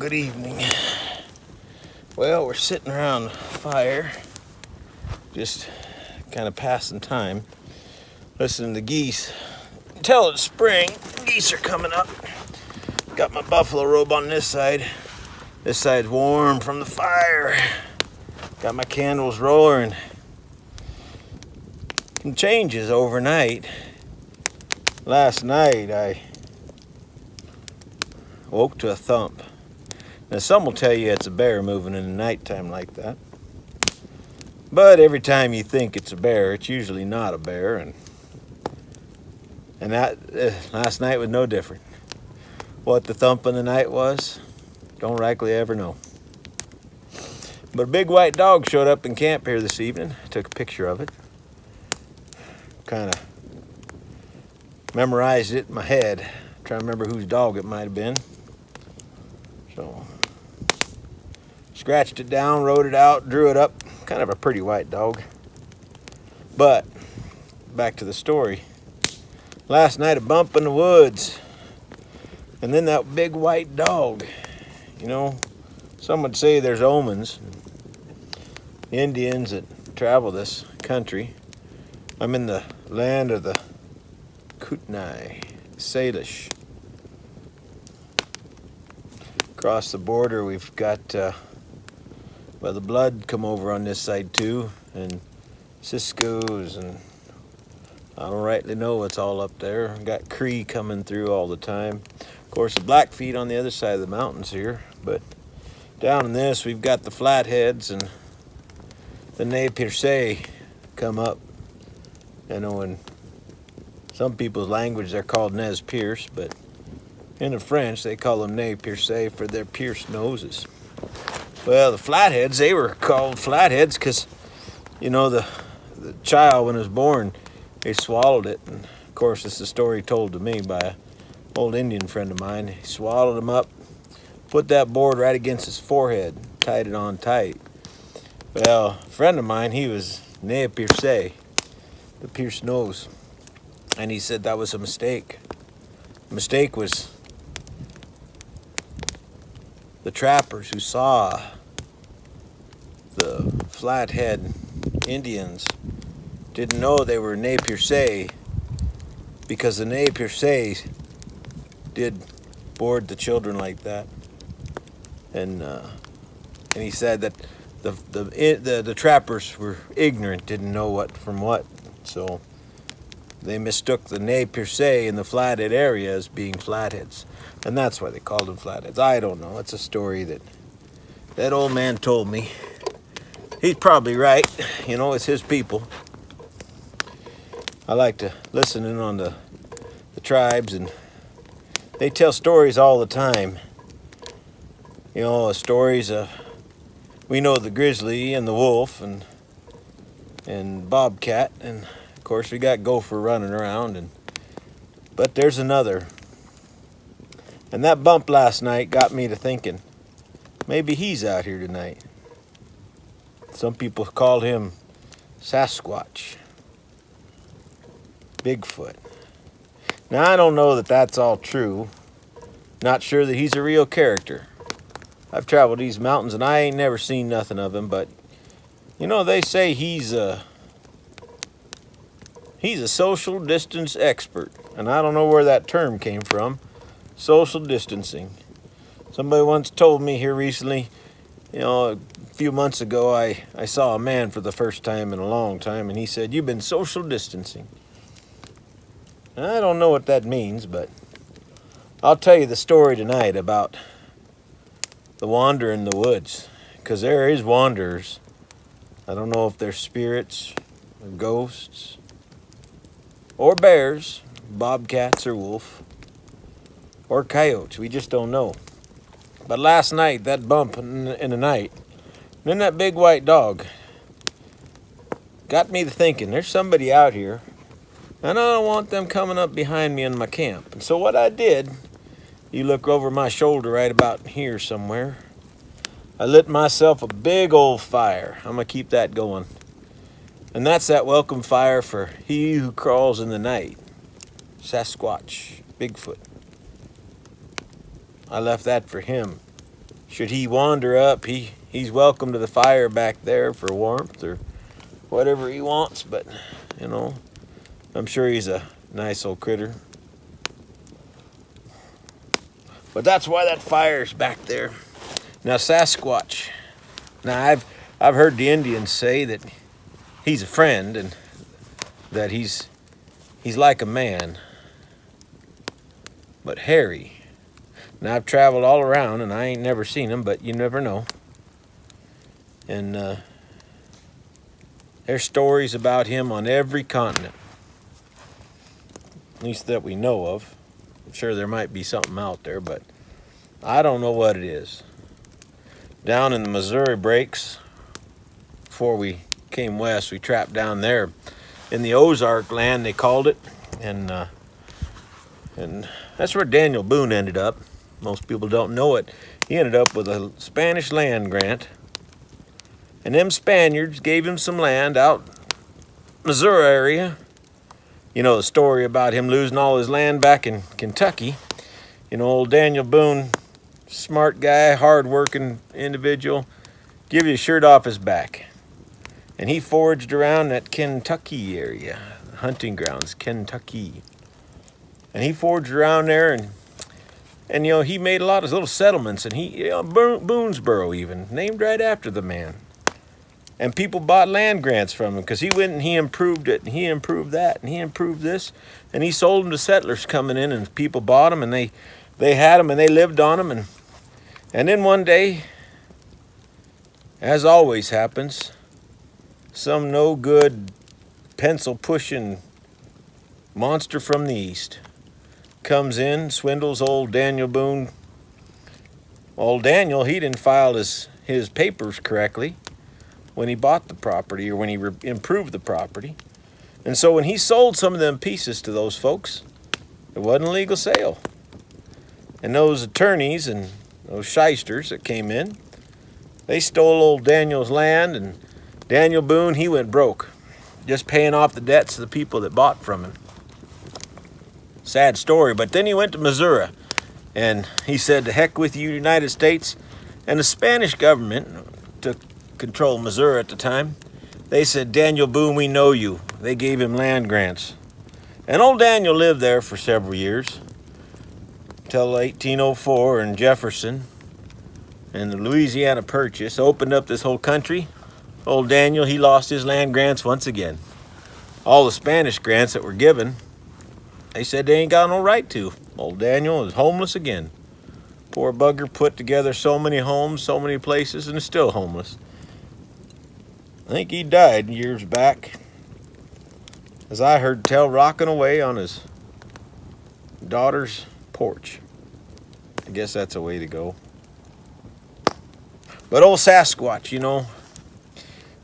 good evening. Well, we're sitting around the fire, just kind of passing time, listening to geese. Until it's spring, geese are coming up. Got my buffalo robe on this side. This side's warm from the fire. Got my candles roaring. Some changes overnight. Last night I woke to a thump. Now some will tell you it's a bear moving in the nighttime like that. But every time you think it's a bear, it's usually not a bear, and that last night was no different. What the thump in the night was, don't rightly ever know. But a big white dog showed up in camp here this evening. Took a picture of it. Kind of memorized it in my head. Trying to remember whose dog it might have been. So scratched it down, wrote it out, drew it up. Kind of a pretty white dog. But back to the story. Last night a bump in the woods. And then that big white dog. You know, some would say there's omens. Indians that travel this country. I'm in the land of the Kootenai, Salish. Across the border we've got, the blood come over on this side too, and Cisco's, and I don't rightly know what's all up there. Got Cree coming through all the time. Of course, the Blackfeet on the other side of the mountains here, but down in this we've got the Flatheads and the Nez Perce come up. You know, in some people's language they're called Nez Perce, but in the French they call them Nez Perce for their pierced noses. Well, the Flatheads, they were called Flatheads because, you know, the child when it was born, they swallowed it. And of course, it's a story told to me by an old Indian friend of mine. He swallowed him up, put that board right against his forehead, tied it on tight. Well, a friend of mine, he was Nez Perce, the pierced nose. And he said that was a mistake. The mistake was the trappers who saw the Flathead Indians didn't know they were Nez Perce because the Nez Perce did board the children like that. And he said that the trappers were ignorant, didn't know what from what. So they mistook the Nez Perce in the Flathead area as being Flatheads. And that's why they called them Flatheads. I don't know. It's a story that old man told me. He's probably right. You know, it's his people. I like to listen in on the tribes, and they tell stories all the time. You know, stories of, we know the grizzly and the wolf and bobcat, and of course we got gopher running around, but there's another. And that bump last night got me to thinking, maybe he's out here tonight. Some people call him Sasquatch, Bigfoot. Now I don't know that that's all true. Not sure that he's a real character. I've traveled these mountains and I ain't never seen nothing of him, but you know, they say he's a social distance expert. And I don't know where that term came from. Social distancing. Somebody once told me here recently, you know, a few months ago, I saw a man for the first time in a long time, and he said, "You've been social distancing." And I don't know what that means, but I'll tell you the story tonight about the wanderer in the woods, because there is wanderers. I don't know if they're spirits or ghosts or bears, bobcats or wolf, or coyotes. We just don't know. But last night, that bump in the night, then that big white dog got me to thinking, there's somebody out here, and I don't want them coming up behind me in my camp. And so what I did, you look over my shoulder right about here somewhere, I lit myself a big old fire. I'm going to keep that going. And that's that welcome fire for he who crawls in the night. Sasquatch, Bigfoot. I left that for him. should he wander up, he's welcome to the fire back there for warmth or whatever he wants. But, you know, I'm sure he's a nice old critter. But that's why that fire's back there. Now, Sasquatch. Now, I've heard the Indians say that he's a friend and that he's like a man, but hairy. Now, I've traveled all around and I ain't never seen him, but you never know. And there's stories about him on every continent, at least that we know of. I'm sure there might be something out there, but I don't know what it is. Down in the Missouri breaks, before we came west, we trapped down there in the Ozark land, they called it, and that's where Daniel Boone ended up. Most people don't know it. He ended up with a Spanish land grant, and them Spaniards gave him some land out Missouri area. You know the story about him losing all his land back in Kentucky. You know, old Daniel Boone, smart guy, hard-working individual, give you a shirt off his back. And he foraged around that Kentucky area, hunting grounds, Kentucky. And he foraged around there, and you know, he made a lot of little settlements, and Boonesboro even, named right after the man. And people bought land grants from him because he went and he improved it, and he improved that, and he improved this, and he sold them to settlers coming in, and people bought them, and they had them, and they lived on them, and then one day, as always happens, some no good pencil pushing monster from the east comes in, swindles old Daniel Boone. Old Daniel, he didn't file his papers correctly when he bought the property or when he improved the property. And so when he sold some of them pieces to those folks, it wasn't a legal sale. And those attorneys and those shysters that came in, they stole old Daniel's land, and Daniel Boone, he went broke, just paying off the debts of the people that bought from him. Sad story. But then he went to Missouri, and he said, "To heck with you, United States." And the Spanish government took control of Missouri at the time. They said, "Daniel Boone, we know you." They gave him land grants. And old Daniel lived there for several years, until 1804, and Jefferson and the Louisiana Purchase opened up this whole country. Old Daniel, he lost his land grants once again. All the Spanish grants that were given, they said they ain't got no right to. Old Daniel is homeless again. Poor bugger put together so many homes, so many places, and is still homeless. I think he died years back, as I heard tell, rocking away on his daughter's porch. I guess that's a way to go. But old Sasquatch, you know,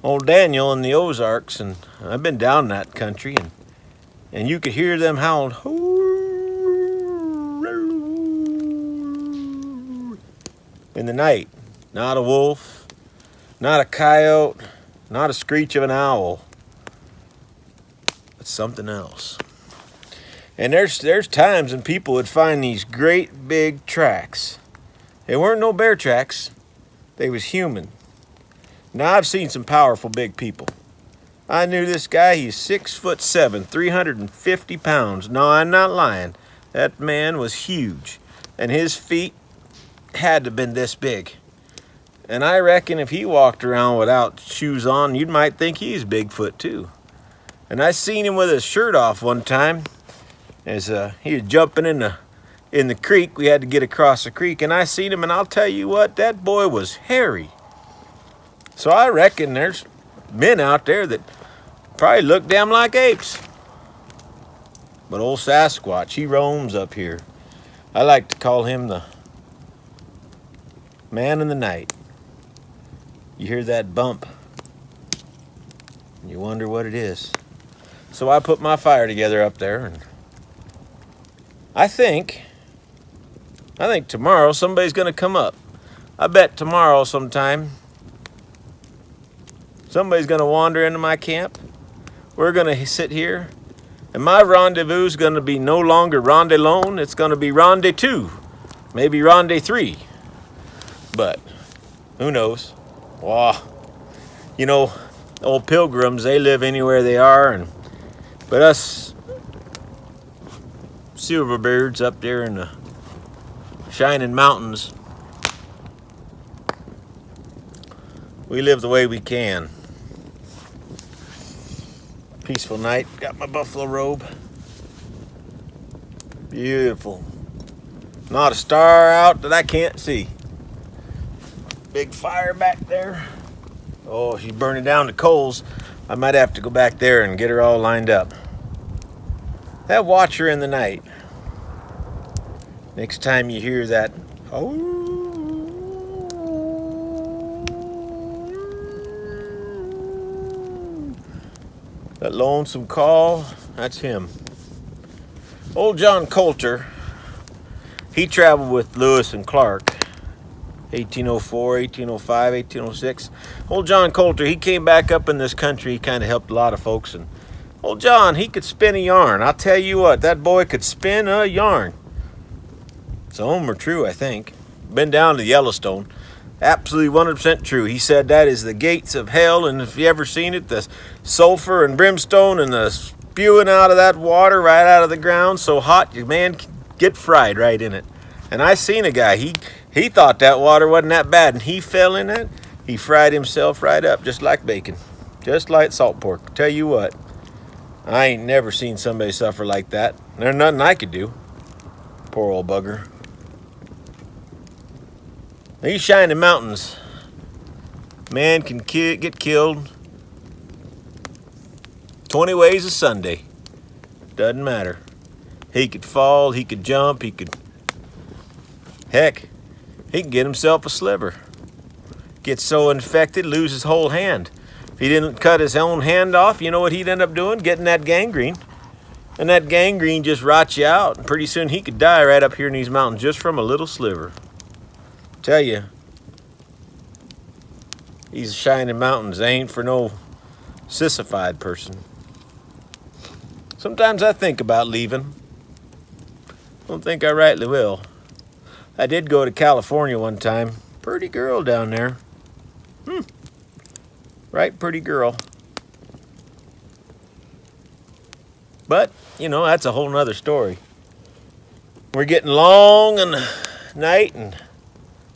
old Daniel in the Ozarks, and I've been down that country, and you could hear them howling in the night. Not a wolf, not a coyote, not a screech of an owl. It's something else. And there's times when people would find these great big tracks. They weren't no bear tracks. They was human. Now, I've seen some powerful big people. I knew this guy. He's 6'7", 350 pounds. No, I'm not lying. That man was huge. And his feet had to have been this big. And I reckon if he walked around without shoes on, you might think he's Bigfoot too. And I seen him with his shirt off one time, as he was jumping in the creek. We had to get across the creek, and I seen him, and I'll tell you what, that boy was hairy. So I reckon there's men out there that probably look damn like apes. But old Sasquatch, he roams up here. I like to call him the man in the night. You hear that bump, and you wonder what it is. So I put my fire together up there, and I think tomorrow somebody's going to come up. I bet tomorrow sometime somebody's going to wander into my camp. We're going to sit here, and my rendezvous is going to be no longer Ronde Alone. It's going to be Ronde 2, maybe Ronde 3. But who knows? Wow. You know, old pilgrims, they live anywhere they are, but us silverbirds up there in the shining mountains, we live the way we can. Peaceful night. Got my buffalo robe. Beautiful. Not a star out that I can't see. Big fire back there. Oh, she's burning down the coals. I might have to go back there and get her all lined up. That watch her in the night. Next time you hear that, oh, that lonesome call, that's him. Old John Coulter, he traveled with Lewis and Clark, 1804, 1805, 1806. Old John Coulter, he came back up in this country. He kind of helped a lot of folks. And old John, he could spin a yarn. I'll tell you what, that boy could spin a yarn. Some of them are true, I think. Been down to Yellowstone. Absolutely 100% true. He said that is the gates of hell, and if you ever seen it, the sulfur and brimstone and the spewing out of that water right out of the ground, so hot, your man can get fried right in it. And I seen a guy, he thought that water wasn't that bad, and he fell in it. He fried himself right up, just like bacon, just like salt pork. Tell you what, I ain't never seen somebody suffer like that. There's nothing I could do. Poor old bugger. These shining mountains, man can get killed 20 ways a Sunday. Doesn't matter. He could fall, he could jump, heck, he can get himself a sliver. Gets so infected, lose his whole hand. If he didn't cut his own hand off, you know what he'd end up doing? Getting that gangrene. And that gangrene just rots you out. And pretty soon he could die right up here in these mountains just from a little sliver. Tell you, these shining mountains ain't for no sissified person. Sometimes I think about leaving. Don't think I rightly will. I did go to California one time. Pretty girl down there. Right, pretty girl. But, you know, that's a whole nother story. We're getting long in the night, and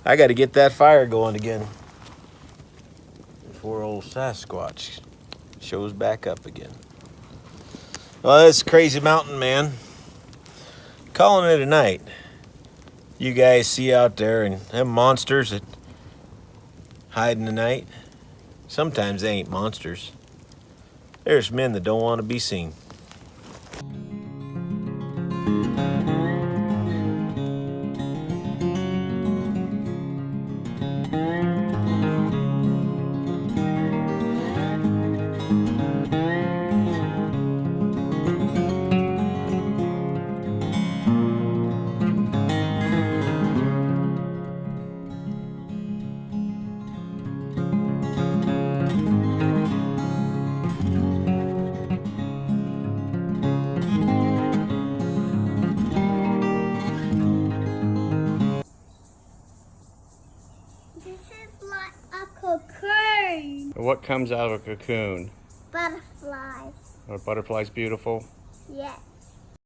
I got to get that fire going again before old Sasquatch shows back up again. Well, it's Crazy Mountain Man. Calling it a night. You guys see out there and them monsters that hide in the night. Sometimes they ain't monsters. There's men that don't want to be seen. Cocoon. What comes out of a cocoon? Butterflies. Are butterflies beautiful? Yeah.